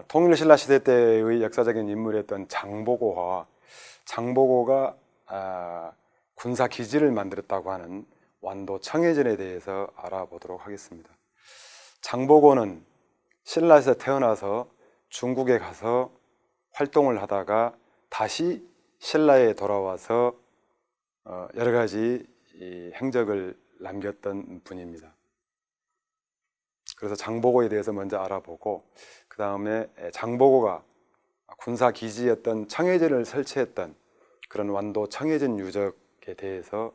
통일신라 시대 때의 역사적인 인물이었던 장보고와 장보고가 군사 기지를 만들었다고 하는 완도 청해전에 대해서 알아보도록 하겠습니다. 장보고는 신라에서 태어나서 중국에 가서 활동을 하다가 다시 신라에 돌아와서 여러 가지 행적을 남겼던 분입니다. 그래서 장보고에 대해서 먼저 알아보고, 그 다음에 장보고가 군사 기지였던 청해전을 설치했던 그런 완도 청해전 유적에 대해서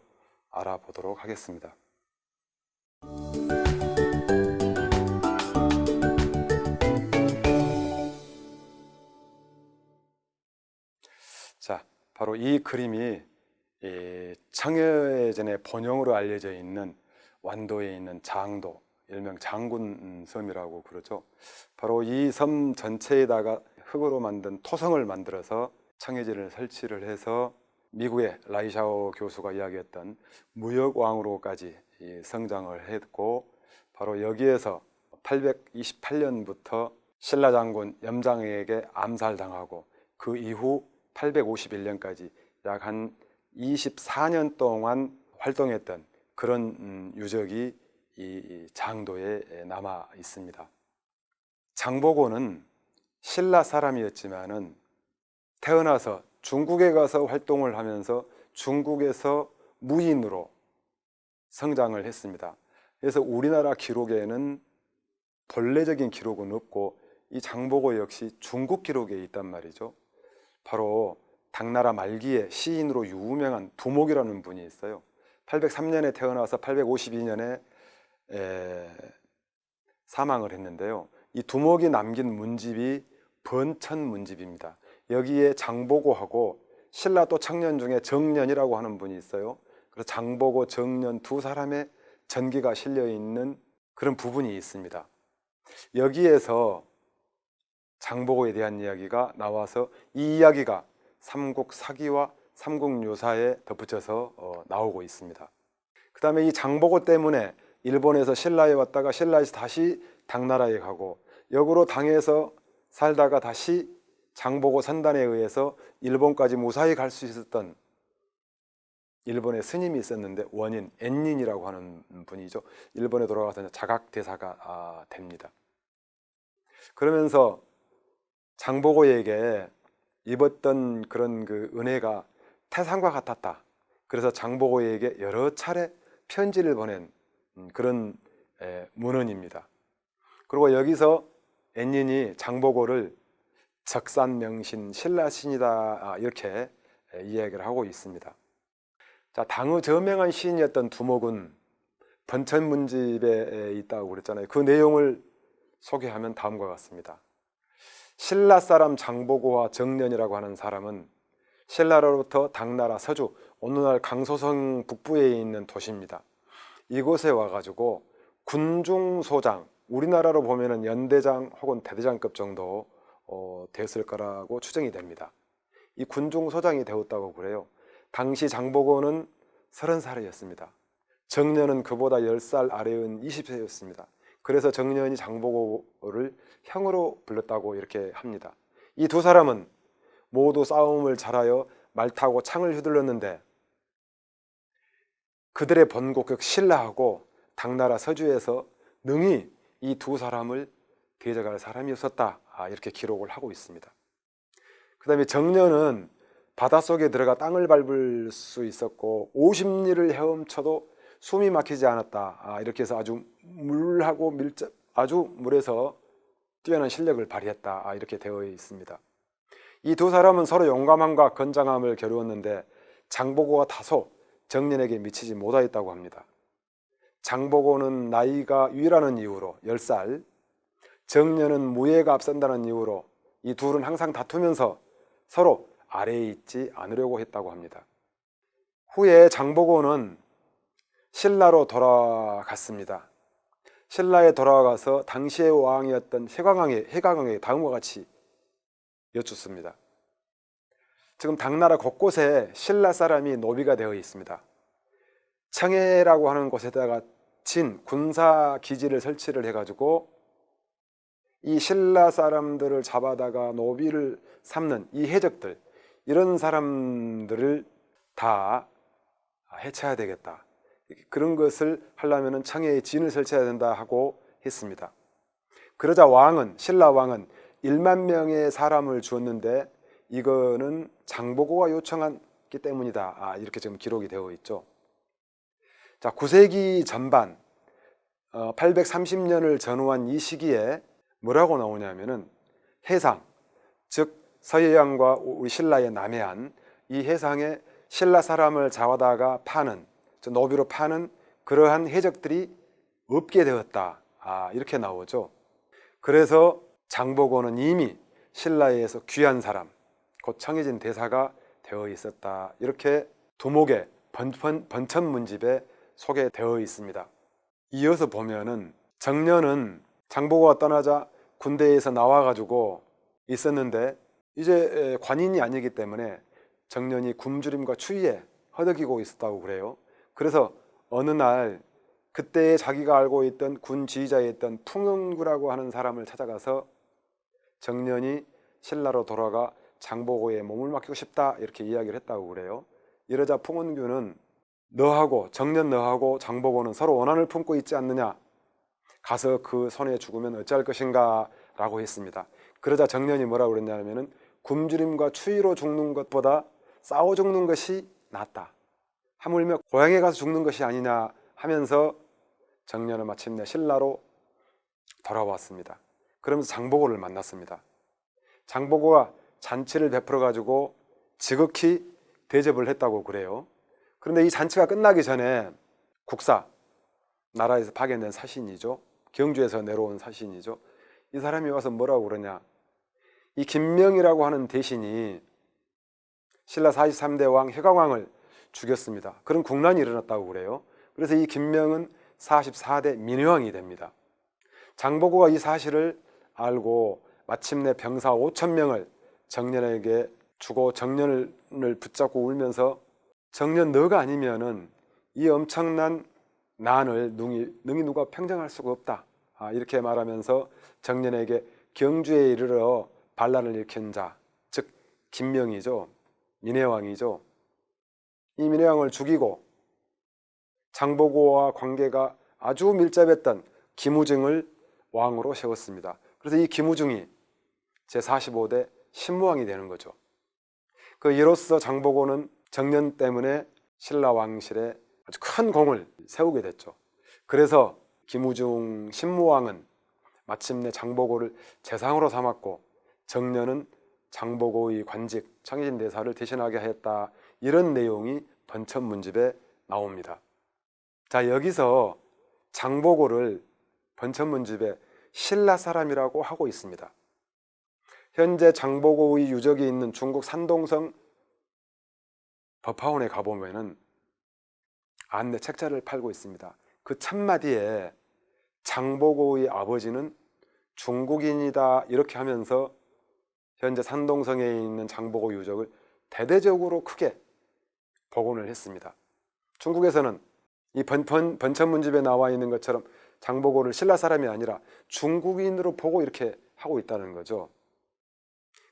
알아보도록 하겠습니다. 자, 바로 이 그림이 청해전의 본용으로 알려져 있는 완도에 있는 장도, 일명 장군섬이라고 그러죠. 바로 이 섬 전체에다가 흙으로 만든 토성을 만들어서 청해전을 설치를 해서 미국의 라이샤오 교수가 이야기했던 무역왕으로까지 성장을 했고, 바로 여기에서 828년부터 신라 장군 염장에게 암살당하고 그 이후 851년까지 약 한 24년 동안 활동했던 그런 유적이 이 장도에 남아 있습니다. 장보고는 신라 사람이었지만은 태어나서 중국에 가서 활동을 하면서 중국에서 무인으로 성장을 했습니다. 그래서 우리나라 기록에는 본래적인 기록은 없고 이 장보고 역시 중국 기록에 있단 말이죠. 바로 당나라 말기에 시인으로 유명한 두목이라는 분이 있어요. 803년에 태어나서 852년에 사망을 했는데요. 이 두목이 남긴 문집이 번천문집입니다. 여기에 장보고하고 신라 또 청년 중에 정년이라고 하는 분이 있어요. 그래서 장보고, 정년 두 사람의 전기가 실려 있는 그런 부분이 있습니다. 여기에서 장보고에 대한 이야기가 나와서 이 이야기가 삼국사기와 삼국유사에 덧붙여서 나오고 있습니다. 그 다음에 이 장보고 때문에 일본에서 신라에 왔다가 신라에서 다시 당나라에 가고, 역으로 당에서 살다가 다시 장보고 선단에 의해서 일본까지 무사히 갈 수 있었던 일본의 스님이 있었는데, 원인 엔닌이라고 하는 분이죠. 일본에 돌아가서 자각대사가 됩니다. 그러면서 장보고에게 입었던 그런 그 은혜가 태산과 같았다. 그래서 장보고에게 여러 차례 편지를 보낸 그런 문헌입니다. 그리고 여기서 엔닌이 장보고를 적산명신 신라신이다 이렇게 이야기를 하고 있습니다. 자, 당의 저명한 시인이었던 두목은 번천문집에 있다고 그랬잖아요. 그 내용을 소개하면 다음과 같습니다. 신라 사람 장보고와 정년이라고 하는 사람은 신라로부터 당나라 서주, 오늘날 강소성 북부에 있는 도시입니다. 이곳에 와가지고 군중소장, 우리나라로 보면은 연대장 혹은 대대장급 정도 됐을 거라고 추정이 됩니다. 이 군중소장이 되었다고 그래요. 당시 장보고는 30살이었습니다. 정년은 그보다 10살 아래인 20세였습니다. 그래서 정년이 장보고를 형으로 불렀다고 이렇게 합니다. 이 두 사람은 모두 싸움을 잘하여 말 타고 창을 휘둘렀는데, 그들의 본국 신라하고 당나라 서주에서 능히 이 두 사람을 대적할 사람이 없었다 이렇게 기록을 하고 있습니다. 그 다음에 정년은 바닷속에 들어가 땅을 밟을 수 있었고 50리를 헤엄쳐도 숨이 막히지 않았다 이렇게 해서 아주 물하고 밀접, 아주 물에서 뛰어난 실력을 발휘했다 이렇게 되어 있습니다. 이 두 사람은 서로 용감함과 건장함을 겨루었는데 장보고가 다소 정년에게 미치지 못하였다고 합니다. 장보고는 나이가 유일하는 이유로 10살, 정년은 무예가 앞선다는 이유로 이 둘은 항상 다투면서 서로 아래에 있지 않으려고 했다고 합니다. 후에 장보고는 신라로 돌아갔습니다. 신라에 돌아가서 당시의 왕이었던 해강왕에게 다음과 같이 여쭙습니다. 지금 당나라 곳곳에 신라 사람이 노비가 되어 있습니다. 청해라고 하는 곳에다가 진 군사 기지를 설치를 해가지고 이 신라 사람들을 잡아다가 노비를 삼는 이 해적들, 이런 사람들을 다 해체해야 되겠다. 그런 것을 하려면 청해에 진을 설치해야 된다 하고 했습니다. 그러자 신라 왕은 1만 명의 사람을 주었는데 이거는 장보고가 요청했기 때문이다. 이렇게 지금 기록이 되어 있죠. 자, 9세기 전반 830년을 전후한 이 시기에 뭐라고 나오냐면은 해상, 즉 서해안과 우리 신라의 남해안, 이 해상에 신라 사람을 잡아다가 파는, 노비로 파는 그러한 해적들이 없게 되었다. 이렇게 나오죠. 그래서 장보고는 이미 신라에서 귀한 사람, 곧 청해진 대사가 되어 있었다. 이렇게 두목의 번천문집에 소개되어 있습니다. 이어서 보면은 정년은 장보고가 떠나자 군대에서 나와가지고 있었는데 이제 관인이 아니기 때문에 정년이 굶주림과 추위에 허덕이고 있었다고 그래요. 그래서 어느 날 그때 자기가 알고 있던 군 지휘자였던 풍은구라고 하는 사람을 찾아가서 정년이 신라로 돌아가 장보고의 몸을 맡기고 싶다 이렇게 이야기를 했다고 그래요. 이러자 풍은규는 정년 너하고 장보고는 서로 원한을 품고 있지 않느냐, 가서 그 손에 죽으면 어찌할 것인가 라고 했습니다. 그러자 정년이 뭐라고 그랬냐면은 굶주림과 추위로 죽는 것보다 싸워 죽는 것이 낫다, 하물며 고향에 가서 죽는 것이 아니냐 하면서 정년은 마침내 신라로 돌아왔습니다. 그러면서 장보고를 만났습니다. 장보고가 잔치를 베풀어 가지고 지극히 대접을 했다고 그래요. 그런데 이 잔치가 끝나기 전에 국사, 나라에서 파견된 사신이죠, 경주에서 내려온 사신이죠, 이 사람이 와서 뭐라고 그러냐, 이 김명이라고 하는 대신이 신라 43대 왕 해강왕을 죽였습니다. 그런 국난이 일어났다고 그래요. 그래서 이 김명은 44대 민해왕이 됩니다. 장보고가 이 사실을 알고 마침내 병사 5,000명을 정년에게 주고 정년을 붙잡고 울면서 정년 너가 아니면은 이 엄청난 난을 능히 누가 평정할 수가 없다, 이렇게 말하면서 정년에게 경주에 이르러 반란을 일으킨 자, 즉 김명이죠, 민해왕이죠. 이 민해왕을 죽이고 장보고와 관계가 아주 밀접했던 김우증을 왕으로 세웠습니다. 그래서 이 김우증이 제45대 신무왕이 되는 거죠. 이로써 장보고는 정년 때문에 신라 왕실에 아주 큰 공을 세우게 됐죠. 그래서 김우중 신무왕은 마침내 장보고를 재상으로 삼았고 정년은 장보고의 관직 청해진 대사를 대신하게 하였다, 이런 내용이 번천문집에 나옵니다. 자, 여기서 장보고를 번천문집에 신라 사람이라고 하고 있습니다. 현재 장보고의 유적이 있는 중국 산동성 법화원에 가보면은 안내 책자를 팔고 있습니다. 그 첫마디에 장보고의 아버지는 중국인이다 이렇게 하면서 현재 산동성에 있는 장보고 유적을 대대적으로 크게 복원을 했습니다. 중국에서는 이 번천문집에 나와 있는 것처럼 장보고를 신라 사람이 아니라 중국인으로 보고 이렇게 하고 있다는 거죠.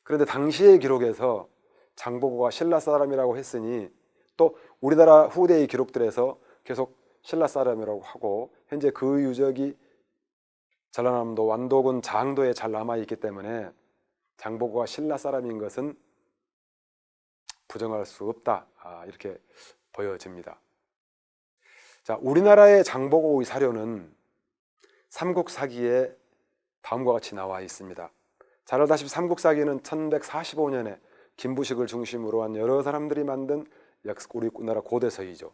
그런데 당시의 기록에서 장보고가 신라 사람이라고 했으니 또 우리나라 후대의 기록들에서 계속 신라 사람이라고 하고 현재 그 유적이 전라남도 완도군 장도에 잘 남아있기 때문에 장보고가 신라 사람인 것은 부정할 수 없다, 이렇게 보여집니다. 자, 우리나라의 장보고의 사료는 삼국사기에 다음과 같이 나와 있습니다. 잘 알다시피 삼국사기는 1145년에 김부식을 중심으로 한 여러 사람들이 만든 우리나라 고대서이죠.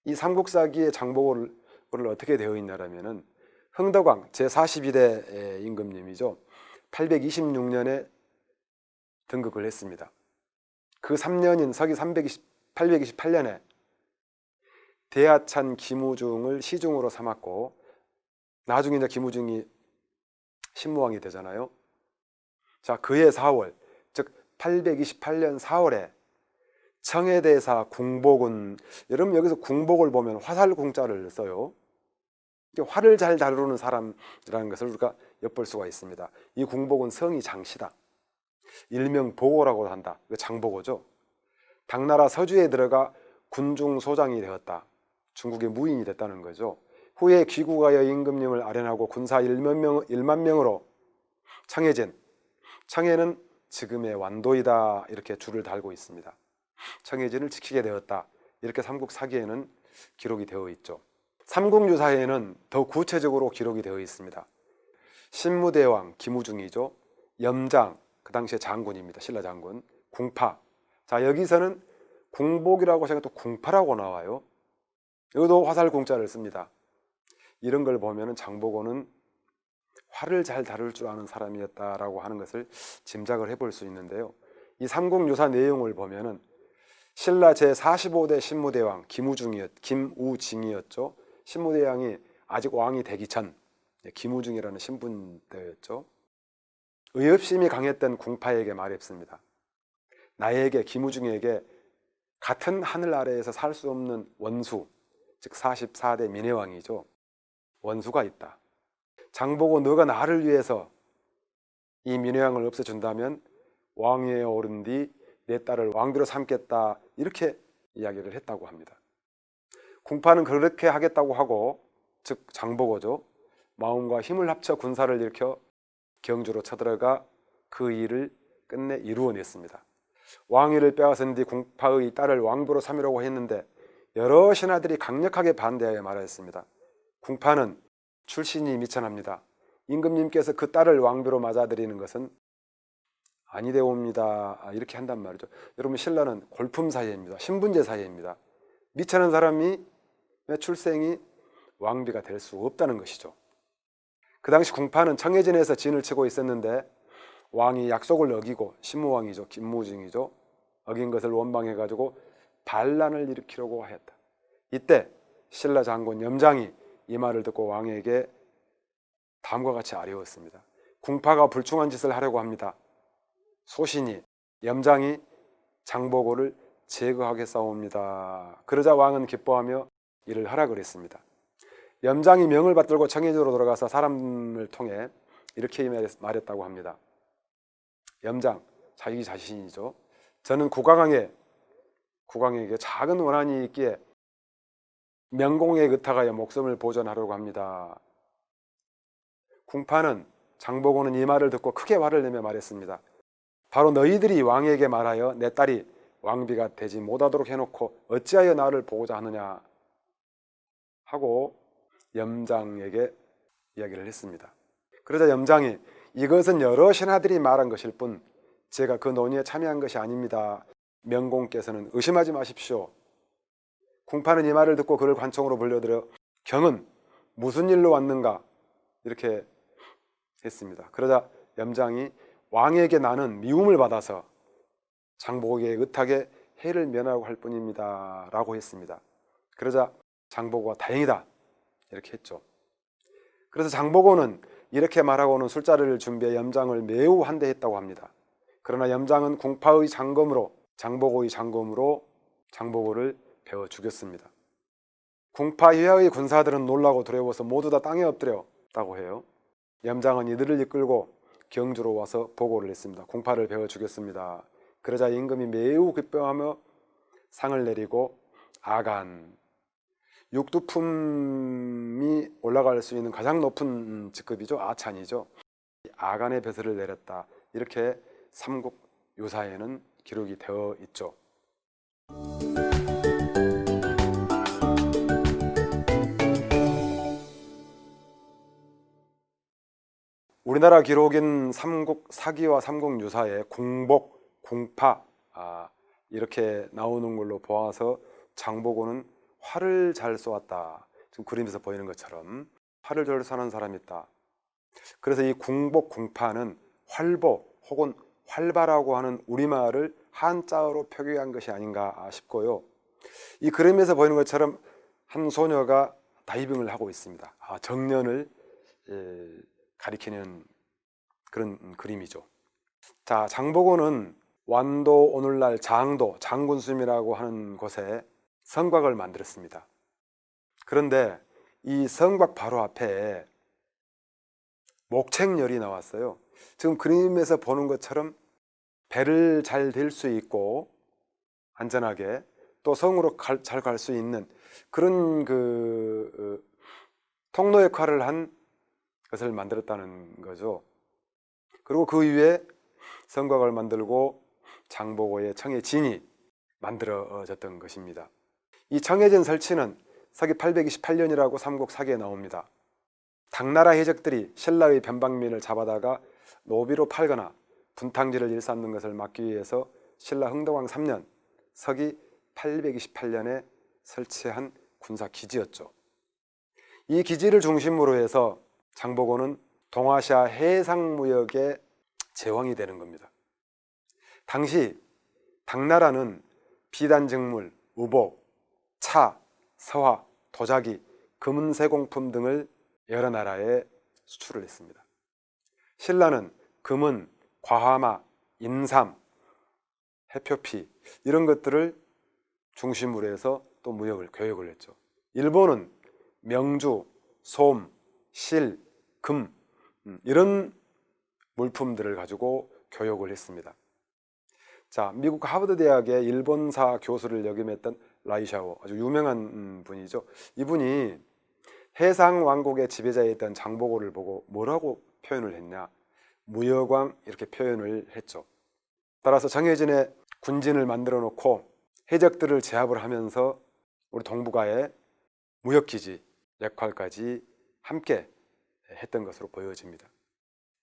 이 삼국사기의 장보고를 어떻게 되어 있냐면은 흥덕왕 제42대 임금님이죠. 826년에 등극을 했습니다. 그 3년인 서기 828년에 대하찬 김우중을 시중으로 삼았고 나중에 이제 김우중이 신무왕이 되잖아요. 자, 그해 4월, 즉 828년 4월에 청해대사 궁복은, 여러분 여기서 궁복을 보면 화살궁자를 써요. 활을 잘 다루는 사람이라는 것을 우리가 엿볼 수가 있습니다. 이 궁복은 성이 장씨다. 일명 보고라고 한다. 이거 장보고죠. 당나라 서주에 들어가 군중 소장이 되었다. 중국의 무인이 됐다는 거죠. 후에 귀국하여 임금님을 아련하고 군사 1만 명으로 청해진, 청해는 지금의 완도이다 이렇게 줄을 달고 있습니다. 청해진을 지키게 되었다. 이렇게 삼국사기에는 기록이 되어 있죠. 삼국유사에는 더 구체적으로 기록이 되어 있습니다. 신무대왕 김우중이죠. 염장, 그 당시에 장군입니다. 신라 장군. 궁파. 자, 여기서는 궁복이라고 생각 또 궁파라고 나와요. 여기도 화살궁자를 씁니다. 이런 걸 보면 장보고는 활을 잘 다룰 줄 아는 사람이었다라고 하는 것을 짐작을 해볼 수 있는데요. 이 삼국유사 내용을 보면은 신라 제45대 신무대왕 김우징이었죠. 신무대왕이 아직 왕이 되기 전 김우중이라는 신분 때였죠. 의협심이 강했던 궁파에게 말했습니다. 나에게, 김우중에게 같은 하늘 아래에서 살 수 없는 원수, 즉 44대 민해왕이죠. 원수가 있다. 장보고 너가 나를 위해서 이 민해왕을 없애준다면 왕위에 오른 뒤 내 딸을 왕비로 삼겠다, 이렇게 이야기를 했다고 합니다. 궁파는 그렇게 하겠다고 하고, 즉 장보고죠, 마음과 힘을 합쳐 군사를 일으켜 경주로 쳐들어가 그 일을 끝내 이루어냈습니다. 왕위를 빼앗은 뒤 궁파의 딸을 왕비로 삼으려고 했는데 여러 신하들이 강력하게 반대하여 말하였습니다. 궁파는 출신이 미천합니다. 임금님께서 그 딸을 왕비로 맞아들이는 것은 아니되옵니다. 이렇게 한단 말이죠. 여러분, 신라는 골품 사회입니다. 신분제 사회입니다. 미천한 사람이 출생이 왕비가 될 수 없다는 것이죠. 그 당시 궁파는 청해진에서 진을 치고 있었는데 왕이 약속을 어기고, 신무왕이죠, 김무중이죠, 어긴 것을 원망해가지고 반란을 일으키려고 하였다. 이때 신라 장군 염장이 이 말을 듣고 왕에게 다음과 같이 아뢰었습니다. 궁파가 불충한 짓을 하려고 합니다. 소신이 염장이 장보고를 제거하겠사옵니다. 그러자 왕은 기뻐하며 이를 하라 그랬습니다. 염장이 명을 받들고 청해진으로 돌아가서 사람을 통해 이렇게 말했다고 합니다. 염장, 자기 자신이죠. 저는 국왕에게 작은 원한이 있기에 명공에 의탁하여 목숨을 보존하려고 합니다. 궁파는 장보고는 이 말을 듣고 크게 화를 내며 말했습니다. 바로 너희들이 왕에게 말하여 내 딸이 왕비가 되지 못하도록 해놓고 어찌하여 나를 보고자 하느냐 하고 염장에게 이야기를 했습니다. 그러자 염장이 이것은 여러 신하들이 말한 것일 뿐 제가 그 논의에 참여한 것이 아닙니다. 명공께서는 의심하지 마십시오. 궁파는 이 말을 듣고 그를 관청으로 불려들여 경은 무슨 일로 왔는가 이렇게 했습니다. 그러자 염장이 왕에게 나는 미움을 받아서 장보고의 의탁에 해를 면하고 할 뿐입니다 라고 했습니다. 그러자 장보고가 다행이다 이렇게 했죠. 그래서 장보고는 이렇게 말하고는 술자리를 준비해 염장을 매우 환대했다고 합니다. 그러나 염장은 궁파의 장검으로, 장보고의 장검으로 장보고를 베어 죽였습니다. 궁파 이하의 군사들은 놀라고 두려워서 모두 다 땅에 엎드렸다고 해요. 염장은 이들을 이끌고 경주로 와서 보고를 했습니다. 궁파를 베어 죽였습니다. 그러자 임금이 매우 기뻐하며 상을 내리고 아간, 육두품이 올라갈 수 있는 가장 높은 직급이죠. 아찬이죠. 아간의 벼슬을 내렸다. 이렇게 삼국유사에는 기록이 되어 있죠. 우리나라 기록인 삼국사기와 삼국유사에 궁복, 궁파 이렇게 나오는 걸로 보아서 장보고는 활을 잘 쏘았다. 지금 그림에서 보이는 것처럼 활을 잘 쏘는 사람이 있다. 그래서 이 궁복, 궁파는 활보 혹은 활바라고 하는 우리말을 한자어로 표기한 것이 아닌가 싶고요. 이 그림에서 보이는 것처럼 한 소녀가 다이빙을 하고 있습니다. 정년을 가리키는 그런 그림이죠. 자, 장보고는 완도, 오늘날 장도, 장군수임이라고 하는 곳에 성곽을 만들었습니다. 그런데 이 성곽 바로 앞에 목책열이 나왔어요. 지금 그림에서 보는 것처럼 배를 잘 댈 수 있고 안전하게 또 성으로 잘 갈 수 있는 그런 통로 역할을 한 것을 만들었다는 거죠. 그리고 그 위에 성곽을 만들고 장보고의 청해진이 만들어졌던 것입니다. 이 청해진 설치는 서기 828년이라고 삼국사기에 나옵니다. 당나라 해적들이 신라의 변방민을 잡아다가 노비로 팔거나 분탕질을 일삼는 것을 막기 위해서 신라 흥덕왕 3년 서기 828년에 설치한 군사기지였죠. 이 기지를 중심으로 해서 장보고는 동아시아 해상무역의 제왕이 되는 겁니다. 당시 당나라는 비단직물, 의복, 차, 서화, 도자기, 금은세공품 등을 여러 나라에 수출을 했습니다. 신라는 금은, 과하마, 인삼, 해표피 이런 것들을 중심으로 해서 또 무역을 교역을 했죠. 일본은 명주, 솜, 실, 금 이런 물품들을 가지고 교역을 했습니다. 자, 미국 하버드 대학의 일본사 교수를 역임했던 라이샤오, 아주 유명한 분이죠. 이분이 해상 왕국의 지배자였던 장보고를 보고 뭐라고 표현을 했냐? 무역왕 이렇게 표현을 했죠. 따라서 정해진의 군진을 만들어 놓고 해적들을 제압을 하면서 우리 동북아의 무역기지 역할까지 함께 했던 것으로 보여집니다.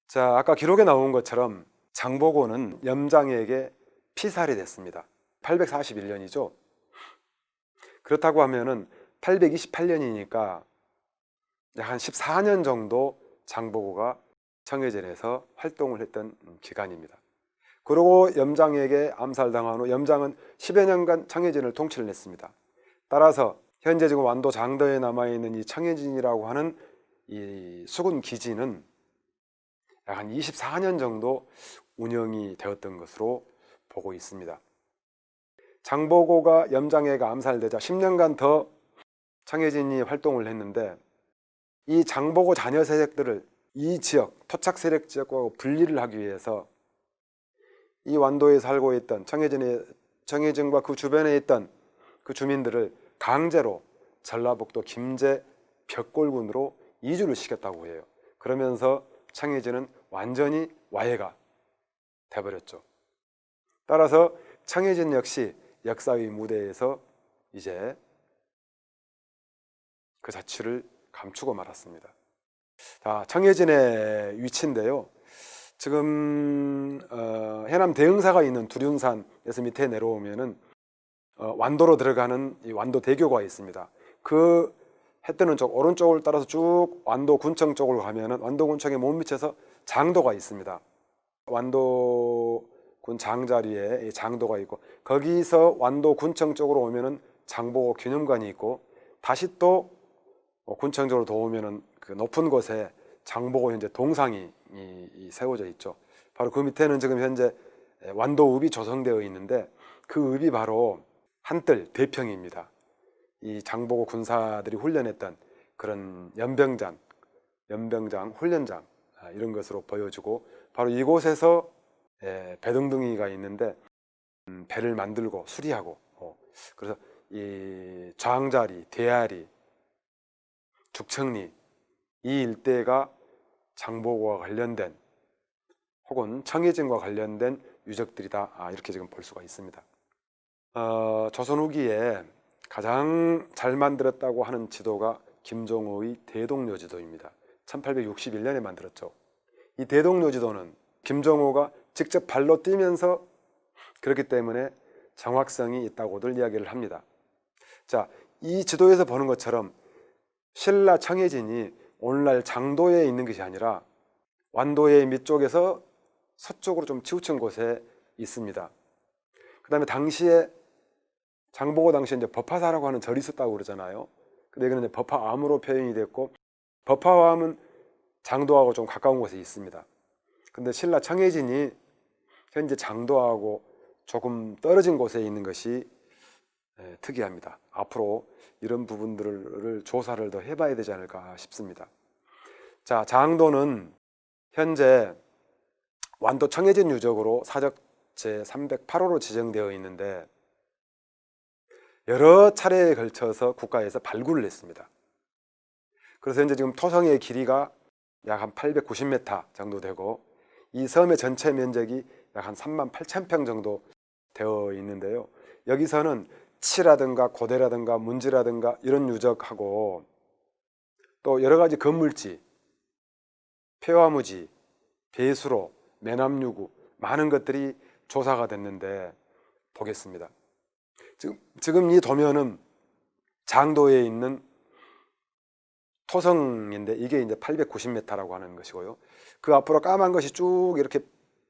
자, 아까 기록에 나온 것처럼 장보고는 염장에게 피살이 됐습니다. 841년이죠. 그렇다고 하면은 828년이니까 한 14년 정도 장보고가 청해진에서 활동을 했던 기간입니다. 그리고 염장에게 암살당한 후 염장은 10여 년간 청해진을 통치를 했습니다. 따라서 현재 지금 완도 장도에 남아있는 이 청해진이라고 하는 이 수군 기지는 약 한 24년 정도 운영이 되었던 것으로 보고 있습니다. 장보고가 염장에게 암살되자 10년간 더 청해진이 활동을 했는데 이 장보고 자녀 세력들을 이 지역, 토착 세력 지역과 분리를 하기 위해서 이 완도에 살고 있던 청해진과 그 주변에 있던 그 주민들을 강제로 전라북도 김제 벽골군으로 이주를 시켰다고 해요. 그러면서 청해진은 완전히 와해가 돼버렸죠. 따라서 청해진 역시 역사의 무대에서 이제 그 자취를 감추고 말았습니다. 자, 청해진의 위치인데요. 지금 해남 대흥사가 있는 두륜산에서 밑에 내려오면은 완도로 들어가는 이 완도대교가 있습니다. 그 해 뜨는 쪽 오른쪽을 따라서 쭉 완도군청 쪽으로 가면은 완도군청의 몸밑에서 장도가 있습니다. 완도군 장자리에 장도가 있고 거기서 완도군청 쪽으로 오면은 장보고 기념관이 있고 다시 또 군청 쪽으로 더 오면은 그 높은 곳에 장보고 현재 동상이 세워져 있죠. 바로 그 밑에는 지금 현재 완도읍이 조성되어 있는데 그 읍이 바로 한뜰 대평입니다. 이 장보고 군사들이 훈련했던 그런 연병장 훈련장 이런 것으로 보여지고 바로 이곳에서 배등등이가 있는데 배를 만들고 수리하고 그래서 이 좌항자리, 대야리, 죽청리 이 일대가 장보고와 관련된 혹은 청해진과 관련된 유적들이다 이렇게 지금 볼 수가 있습니다. 조선 후기에 가장 잘 만들었다고 하는 지도가 김종호의 대동여지도입니다. 1861년에 만들었죠. 이 대동여지도는 김종호가 직접 발로 뛰면서 그렇기 때문에 정확성이 있다고들 이야기를 합니다. 자, 이 지도에서 보는 것처럼 신라 청해진이 오늘날 장도에 있는 것이 아니라 완도의 밑쪽에서 서쪽으로 좀 치우친 곳에 있습니다. 그 다음에 당시에 장보고 당시에 이제 법화사라고 하는 절이 있었다고 그러잖아요. 근데 이거는 이제 법화암으로 표현이 됐고 법화암은 장도하고 좀 가까운 곳에 있습니다. 근데 신라 청해진이 현재 장도하고 조금 떨어진 곳에 있는 것이 특이합니다. 앞으로 이런 부분들을 조사를 더 해봐야 되지 않을까 싶습니다. 자, 장도는 현재 완도 청해진 유적으로 사적 제308호로 지정되어 있는데 여러 차례에 걸쳐서 국가에서 발굴을 했습니다. 그래서 현재 지금 토성의 길이가 약 한 890m 정도 되고 이 섬의 전체 면적이 약 한 38,000평 정도 되어 있는데요. 여기서는 치라든가 고대라든가 문지라든가 이런 유적하고 또 여러 가지 건물지, 폐화무지, 배수로, 매남유구 많은 것들이 조사가 됐는데 보겠습니다. 지금 이 도면은 장도에 있는 토성인데 이게 이제 890m라고 하는 것이고요. 그 앞으로 까만 것이 쭉 이렇게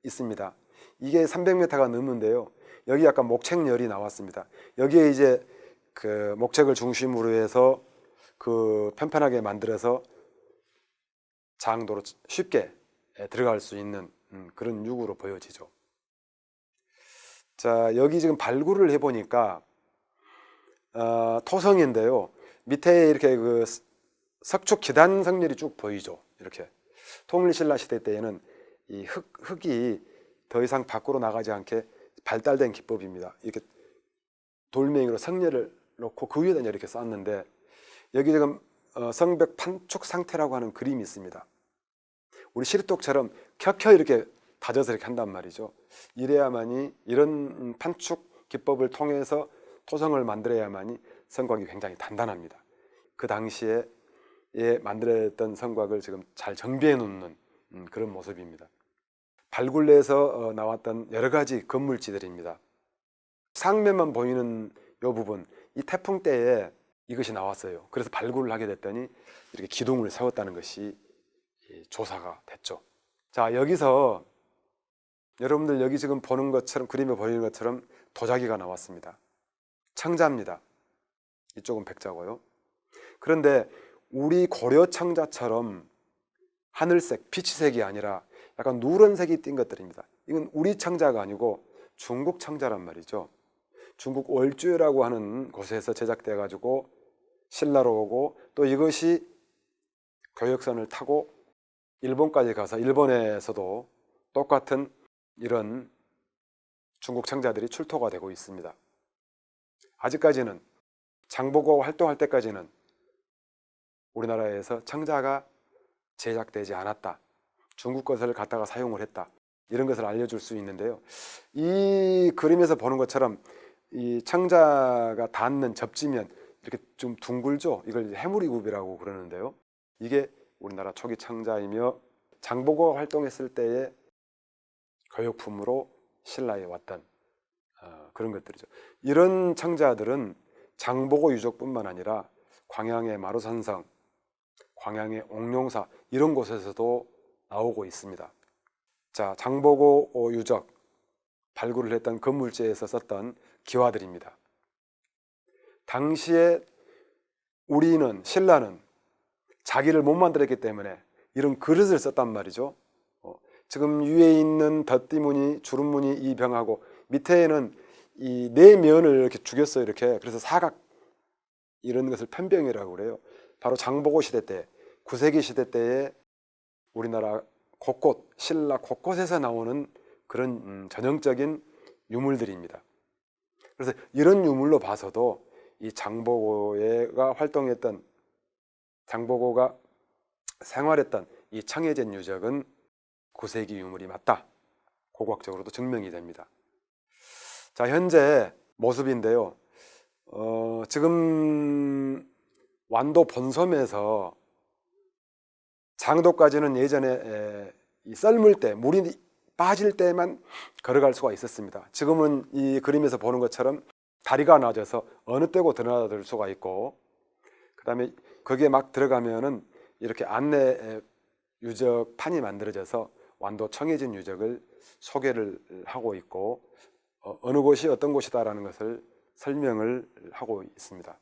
있습니다. 이게 300m가 넘는데요. 여기 약간 목책열이 나왔습니다. 여기에 이제 그 목책을 중심으로 해서 그 편편하게 만들어서 장도로 쉽게 들어갈 수 있는 그런 유구로 보여지죠. 자, 여기 지금 발굴을 해보니까 토성인데요. 밑에 이렇게 그 석축 기단 성렬이 쭉 보이죠. 이렇게 통일신라 시대 때에는 이 흙이 더 이상 밖으로 나가지 않게 발달된 기법입니다. 이렇게 돌멩이로 성렬을 놓고 그 위에다 이렇게 쌓았는데 여기 지금 성벽 판축 상태라고 하는 그림이 있습니다. 우리 시루떡처럼 켜켜 이렇게 다져서 이렇게 한단 말이죠. 이래야만이 이런 판축 기법을 통해서 토성을 만들어야만이 성곽이 굉장히 단단합니다. 그 당시에 만들었던 성곽을 지금 잘 정비해 놓는 그런 모습입니다. 발굴에서 나왔던 여러 가지 건물지들입니다. 상면만 보이는 이 부분, 이 태풍 때에 이것이 나왔어요. 그래서 발굴을 하게 됐더니 이렇게 기둥을 세웠다는 것이 조사가 됐죠. 자, 여기서 여러분들 여기 지금 보는 것처럼 그림에 보이는 것처럼 도자기가 나왔습니다. 청자입니다. 이쪽은 백자고요. 그런데 우리 고려 청자처럼 하늘색, 피치색이 아니라 약간 누런색이 띈 것들입니다. 이건 우리 청자가 아니고 중국 청자란 말이죠. 중국 월주라고 하는 곳에서 제작돼 가지고 신라로 오고 또 이것이 교역선을 타고 일본까지 가서 일본에서도 똑같은 이런 중국 청자들이 출토가 되고 있습니다. 아직까지는 장보고 활동할 때까지는 우리나라에서 청자가 제작되지 않았다. 중국 것을 갖다가 사용을 했다. 이런 것을 알려줄 수 있는데요. 이 그림에서 보는 것처럼 이 청자가 닿는 접지면 이렇게 좀 둥글죠. 이걸 해무리굽이라고 그러는데요. 이게 우리나라 초기 청자이며 장보고가 활동했을 때의 교역품으로 신라에 왔던 그런 것들이죠. 이런 청자들은 장보고 유적뿐만 아니라 광양의 마루산성, 광양의 옥룡사 이런 곳에서도 나오고 있습니다. 자, 장보고 유적 발굴을 했던 건물지에서 썼던 기와들입니다. 당시에 우리는 신라는 자기를 못 만들었기 때문에 이런 그릇을 썼단 말이죠. 지금 위에 있는 덧띠무늬, 주름무늬 이 병하고 밑에는 이 네 면을 이렇게 죽였어요. 이렇게. 그래서 사각 이런 것을 편병이라고 그래요. 바로 장보고 시대 때, 9세기 시대 때에 우리나라 곳곳, 신라 곳곳에서 나오는 그런 전형적인 유물들입니다. 그래서 이런 유물로 봐서도 이 장보고가 활동했던, 장보고가 생활했던 이 청해전 유적은 9세기 유물이 맞다. 고고학적으로도 증명이 됩니다. 자, 현재 모습인데요. 지금 완도 본섬에서 장도까지는 예전에 이 썰물 때, 물이 빠질 때만 걸어갈 수가 있었습니다. 지금은 이 그림에서 보는 것처럼 다리가 낮아서 어느 때고 드나들 수가 있고, 그 다음에 거기에 막 들어가면은 이렇게 안내 유적판이 만들어져서 완도 청해진 유적을 소개를 하고 있고, 어느 곳이 어떤 곳이다라는 것을 설명을 하고 있습니다.